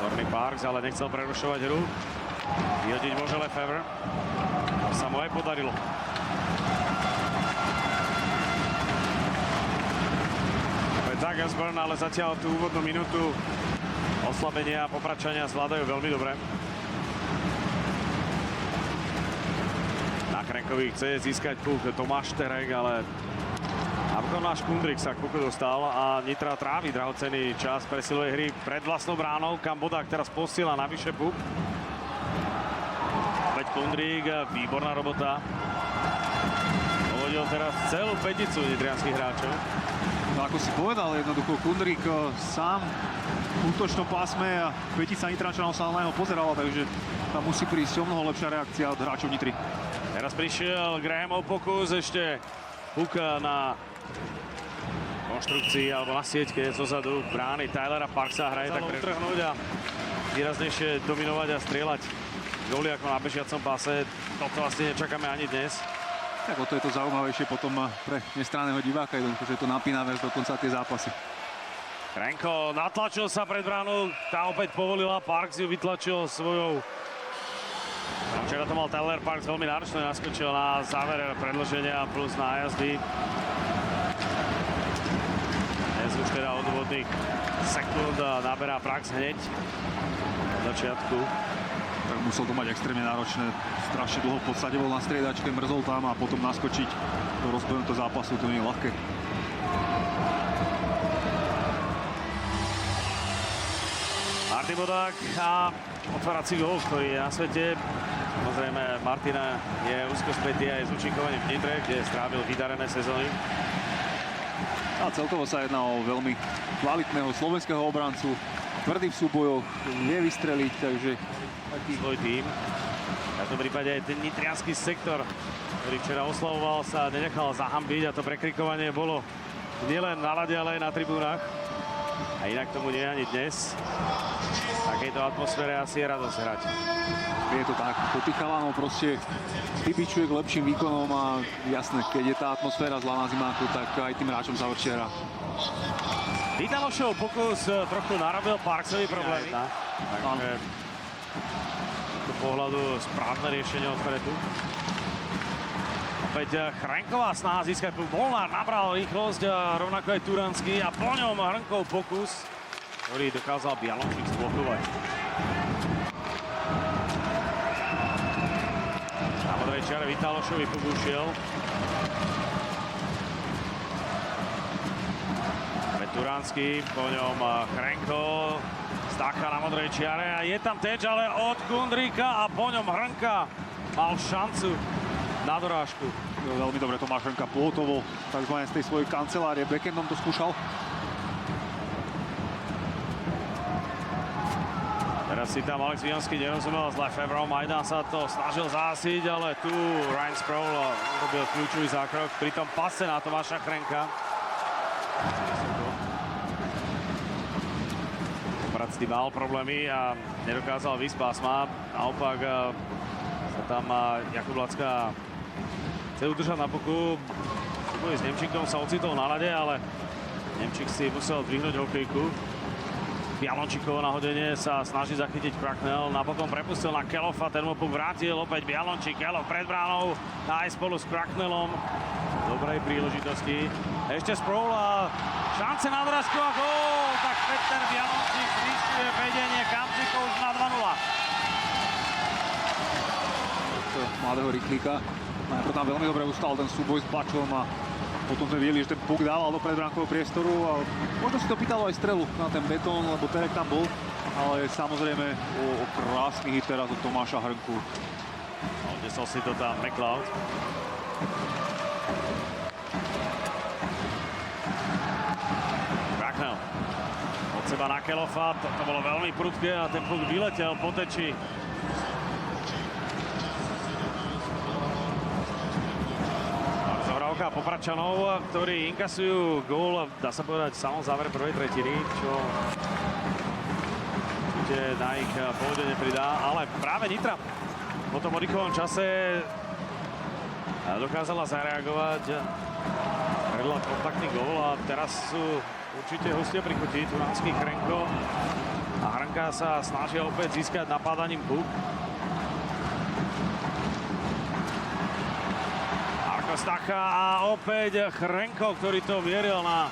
Stormy Parks, ale nechcel prerušovať hru. Vyhodiť môže Lefevre. To sa mu aj podarilo. Zach Osborne, ale zatiaľ tú úvodnú minútu oslabenia a popračania zvládajú veľmi dobre. Na Chrenkovi chce získať puk Tomáš Terek, ale napokon náš Kundrik sa k puku dostal a Nitra trávi drahocenný čas presilovej hry pred vlastnou bránou, kam Bodák teraz posiela navyše puk. Opäť Kundrik, výborná robota. Povodil teraz celú peticu nitrianských hráčov. No ako si povedal, jednoducho Kundrik sám v útočnom pásme a petica Nitrančanov sa na neho pozerala, takže tam musí prísť o mnoho lepšia reakcia od hráčov Nitry. Teraz prišiel Grahamov pokus, ešte puk na konštrukcii alebo na sieťke zozadu brány Tylera Parksa hraje tak utrhnúť a výraznejšie dominovať a strieľať góly ako na bežiacom páse. Toto vlastne nečakáme ani dnes. Tak o to je to zaujímavejšie potom pre nestranného diváka, jednoducho, že je to napínavé dokonca tie zápasy. Chrenko natlačil sa pred bránu, tá opäť povolila, Parks ju vytlačil svojou. Včera to mal Tyler Parks veľmi náročne, naskočil na záver predĺženia plus nájazdy. Dnes už teda od úvodných sekúnd naberá Parks hneď od začiatku. Tak musel to mať extrémne náročné, strašne dlho v podstate bol na striedačke, mrzol tam a potom naskočiť do rozbehnutého zápasu, to nie je ľahké. Martin Bodák a otvárací gól, ktorý je na svete. Samozrejme, Martina je úzko spätý aj s účinkovaním v Nitre, kde strávil vydarené sezóny. A celkovo sa jedná o veľmi kvalitného slovenského obrancu, tvrdý v súbojoch, vie vystreliť, takže svoj tým. V tom prípade aj ten nitriansky sektor, ktorý včera oslavoval, sa nenechal zahambiť a to prekrikovanie bolo nielen na ľade, ale aj na tribúnach. A inak tomu nie je ani dnes. V takejto atmosfére asi je radosť hrať. Je to tak, to tých chalanov proste vybičuje k lepším výkonom a jasné, keď je tá atmosféra zlá na zimáku, tak aj tým hráčom završia hra. Vitalošov pokus trochu narobil Parksovi problémy. Takže z pohľadu správne riešenie od Fretu. Opäť Chrenková snaha získať puk. Molnár nabral rýchlosť, rovnako aj Turanský a po ňom Hrnkov pokus, ktorý dokázal Bialončík zblokovať. Na modrej čiare Vitalošovi puk ušiel. Turanský, po ňom Chrenko, Stacha na modrej čiare a je tam teč, ale od Kundrika a po ňom Hrnka mal šancu na dorážku. Veľmi dobre Tomáš Hrnka pôtovo, takzvané z tej svojej kancelárie, backendom to skúšal. Teraz si tam Alex Vijanský nerozumel s Lefevrom, Majdan sa to snažil zásiť, ale tu Ryan Sproul robil kľúčový zákrok pri tom pase na Tomáša Chrenka. Brat s tým mal problémy a nedokázal výsť pásma. Naopak sa tam Jakub Lacka chce udržať na puku. Súboj s Nemčíkom sa ocitol na ľade, ale Nemčík si musel dvihnúť hokejku. Bialončíkovo nahodenie sa snaží zachytiť Cracknell. Napokon prepustil na Kelofa, ten mu puk vrátil. Opäť Bialončík, Kelof pred bránou. Aj spolu s Cracknellom. Dobrej príležitosti. Ešte Sproul a šance na dorazku a gól! Tak Peter Bialončík zvyšuje vedenie Kamčíkov už na 2-0. Mladého rýchlíka. Najprv tam veľmi dobre ustal ten súboj s Bačom a potom sme videli, že ten puk dával do predbránkového priestoru a možno si to pýtalo aj strelu na ten betón, lebo Terek tam bol, ale samozrejme o krásny hit teraz od Tomáša Hrnku. Odnesol si to tam McLeod. Cracknell od seba na Kelofa, to bolo veľmi prudké a ten puk vyletel po teči. Zohrávka Popračanov, ktorí inkasujú gól, dá sa povedať, v samom závere prvej tretiny, čo určite na ich pôvode nepridá, ale práve Nitra po tom oddychovom čase dokázala zareagovať, predla kontaktný gól a teraz sú určite hostia pri chuti. Turanský, Chrenko A Hrnka sa snažia opäť získať napádaním puk. Marko Stacha a opäť Chrenko, ktorý to vieril na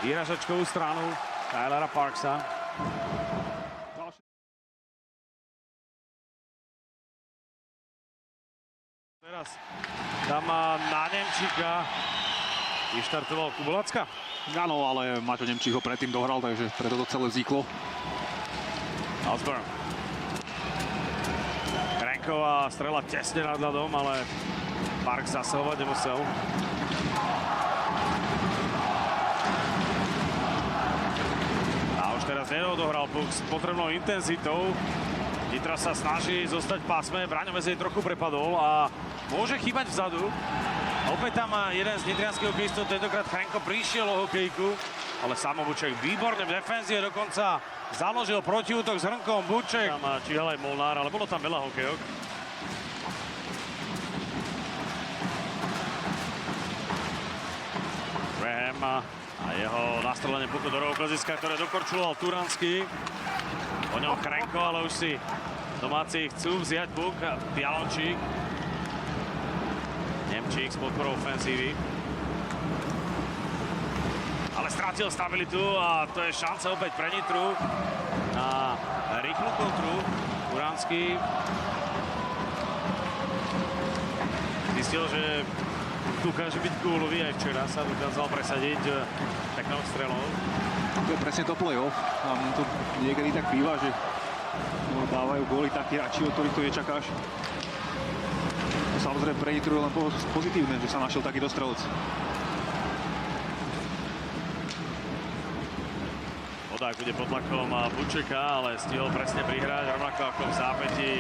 výražačkovú stranu Tylera Parksa. Teraz tam na Nemčíka vyštartoval Kubulacka. Áno, ale Maťo Nemčík ho predtým dohral, takže preto to celé vzniklo. Osborne. Chrenková strela tesne nad ľadom, ale Park zasahovať nemusel. A už teraz neodohral puk s potrebnou intenzitou. Nitra sa snaží zostať v pásme, Braňovec jej trochu prepadol a môže chýbať vzadu. Opäť tam jeden z nitrianských hokejistov, tentokrát Chrenko prišiel o hokejku, ale Buček výborne v defenzíve, dokonca založil protiútok s Hrnkom. Buček tam číhal aj Molnár, ale bolo tam veľa hokejok. Graham a jeho nastrelenie puku do rohu Koziska, ktoré dokorčuloval Turanský. Po ňom Chrenko, ale už si domáci chcú vziať puk. Bialončík. Nemčík s podporou ofenzívy. Ale strátil stabilitu a to je šanca opäť pre Nitru na rýchlu kontru. Turanský zistil, že dokáže byť gólový, aj včera sa dokázal presadiť peknou strelou. To je presne to play-off. Tam to niekedy tak býva, že dávajú góly takí hráči, od ktorých to nečakáš. Samozrejme pre Nitru je len pozitívne, že sa našiel takýto strelec. Vodák bude pod tlakom Bučeka, ale stihol presne prihrať, rovnako ako v zápätí.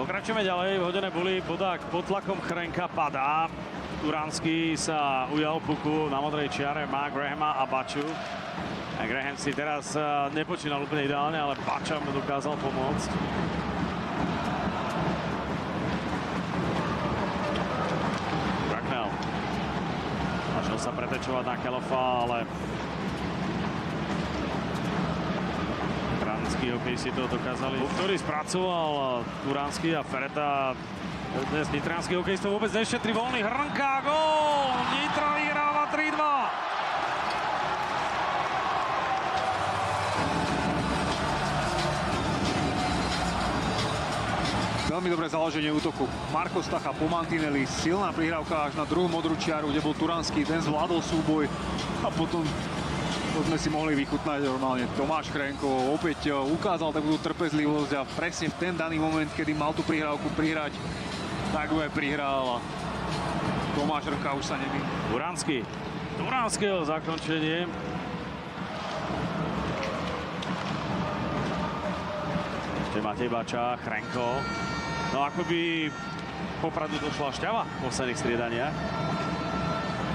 Pokračujeme ďalej, vhodené boli, Bodák pod tlakom Chrenka padá. Turanský sa ujal puku, na modrej čiare má Grahama a Baču. A Graham si teraz nepočínal úplne ideálne, ale Bača mu dokázal pomôcť. Bracknell snažil sa pretečovať na Kelofa, ale Turanský hokejisti to dokázali. Ktorý spracoval Turanský a Fereta. Dnes nitranský hokejistov vôbec nešetri, voľný Hrnka, gól! Nitra vyhráva 3-2. Veľmi dobré založenie útoku. Marko Stacha po mantineli, silná prihrávka až na druhú modrú čiaru, kde bol Turanský, ten zvládol súboj a potom sme si mohli vychutnať normálne. Tomáš Chrenko opäť ukázal takú trpezlivosť a presne v ten daný moment, kedy mal tú prihrávku prihrať, tak ju aj prihral a Tomáš Hrnka už sa nemý. Turanského zakončenie. Ešte Matej Bača, Chrenko. No ako by Popradu došla šťava v posledných striedaniach.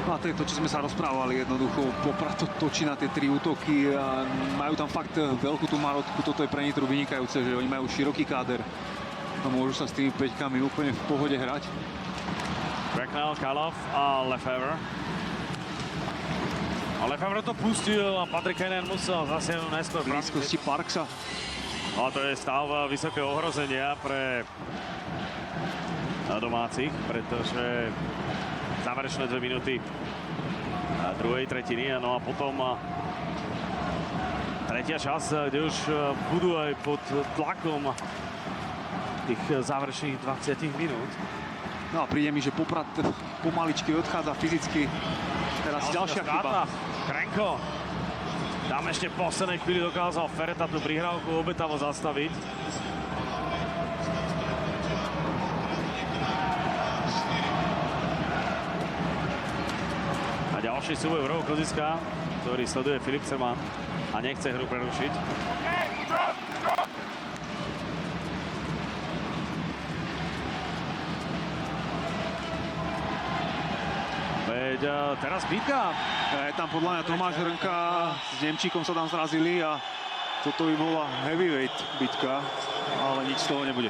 No a to je to, čo sme sa rozprávali jednoducho. Poprad to točí na tie tri útoky a majú tam fakt veľkú tú marotku. Toto je pre Nitru vynikajúce, že oni majú široký káder. A môžu sa s tými peťkami úplne v pohode hrať. Bracknell, Kalov a Lefevre. A Lefevre to pustil a Patrik Heinen musel zasiahnuť neskôr. V blízkosti Parksa. A to je stav vysokého ohrozenia pre domácich, pretože záverečné 2 minúty druhej tretiny. No a potom tretia časť, kde už budú aj pod tlakom tých záverečných 20 minút. No a príde mi, že Poprad pomaličky odchádza fyzicky. Teraz ďalšia chyba. Chrenko. Tam ešte v poslednej chvíli dokázal Fereta tú prihrávku obetavo zastaviť. A ďalší súboj v rohu Koziska, ktorý sleduje Filip Cerman a nechce hru prerušiť. Teraz bitka. Je tam podľa mňa Tomáš Hrnka s Nemčíkom sa tam zrazili a toto by bola heavyweight bitka, ale nič z toho nebude.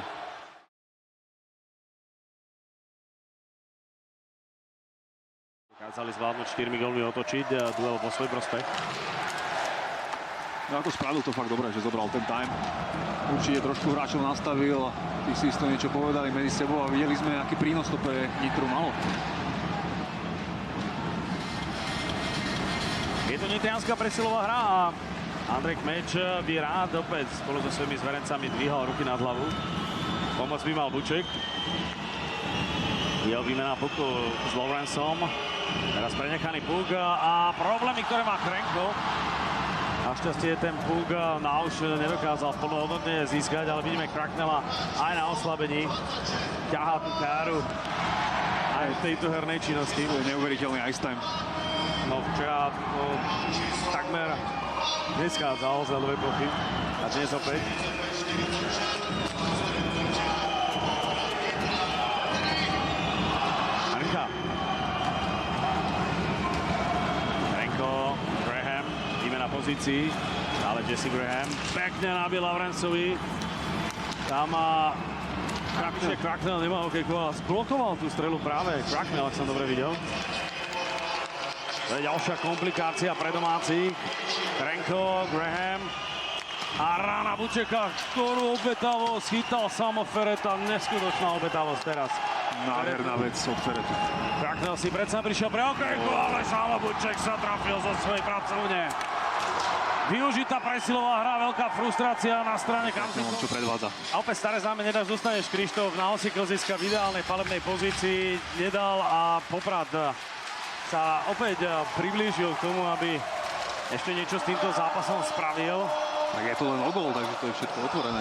dokázali zvládnuť 4 gólmi otočiť duel vo svoj prospech. No ako spravil to fakt dobre, že zobral ten time. Určite trošku hráčov nastavil, tí si isto niečo povedali medzi sebou a videli sme, aký prínos to pre Nitru malo. Je to nitrianská presilová hra a Andrej Kmeč by rád opäť spolu so svojimi zverencami dvíhal ruky nad hlavu. Pomoc by mal Buček. Jeho výmena puku s Lawrenceom. Teraz prenechaný puk a problémy, ktoré má Krenko. Našťastie ten puk na už nedokázal plnohodnotne získať, ale vidíme Cracknella aj na oslabení. Ťahá tú káru aj v tejto hernej činnosti. To je neuveriteľný ice time. No včera takmer neschádzal z ľadovej plochy a dnes opäť. Marinka. Renko, Graham, výmena pozícií, ale Jesse Graham pekne nabil Lawrenceovi. Tam Cracknell nemá okejko a zblokoval tú strelu práve Cracknell, ak som dobre videl. To je ďalšia komplikácia pre domácich. Renko, Graham a rána Bučeka, ktorú obetavo schytal Samo Ferreta. Neskutočná obetavosť teraz. Nádherná vec od Ferretu. Cracknell si predsa prišiel pre okejku, ale Samo Buček sa trafil zo svojej pracovne. Využitá presilová hra, veľká frustrácia na strane Kamzikov. Čo predvádza. A opäť staré známe, nedáš, dostaneš Krištof na osy Klziska v ideálnej palebnej pozícii. Nedal a Poprad sa opäť priblížil k tomu, aby ešte niečo s týmto zápasom spravil. Tak je to len o gól, takže to je všetko otvorené.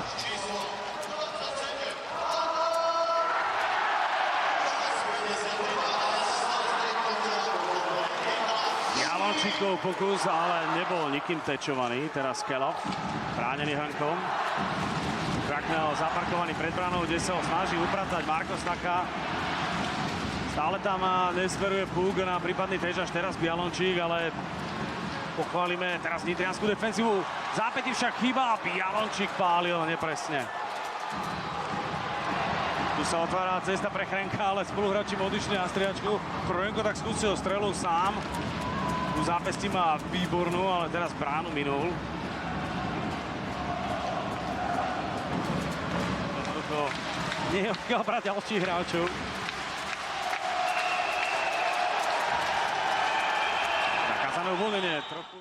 Jablončíkov pokus, ale nebol nikým tečovaný. Teraz Kellogg, bránený Hrnkom. Cracknell zaparkovaný pred branou, kde sa ho snaží upratať Marko Staka. Stále tam nesmeruje puk na prípadný tež až teraz Bialončík, ale pochválime teraz nitriansku defenzívu. Zápäti však chýba a Bialončík pálil nepresne. Tu sa otvára cesta pre Chränka, ale spoluhráči mu odišli na striačku. Chränko tak skúsil strelu sám. Tu zápesti má výbornú, ale teraz bránu minul. Jednoducho nie je odkiaľ brať ďalších hráčov. Zakázané uvoľnenie trochu.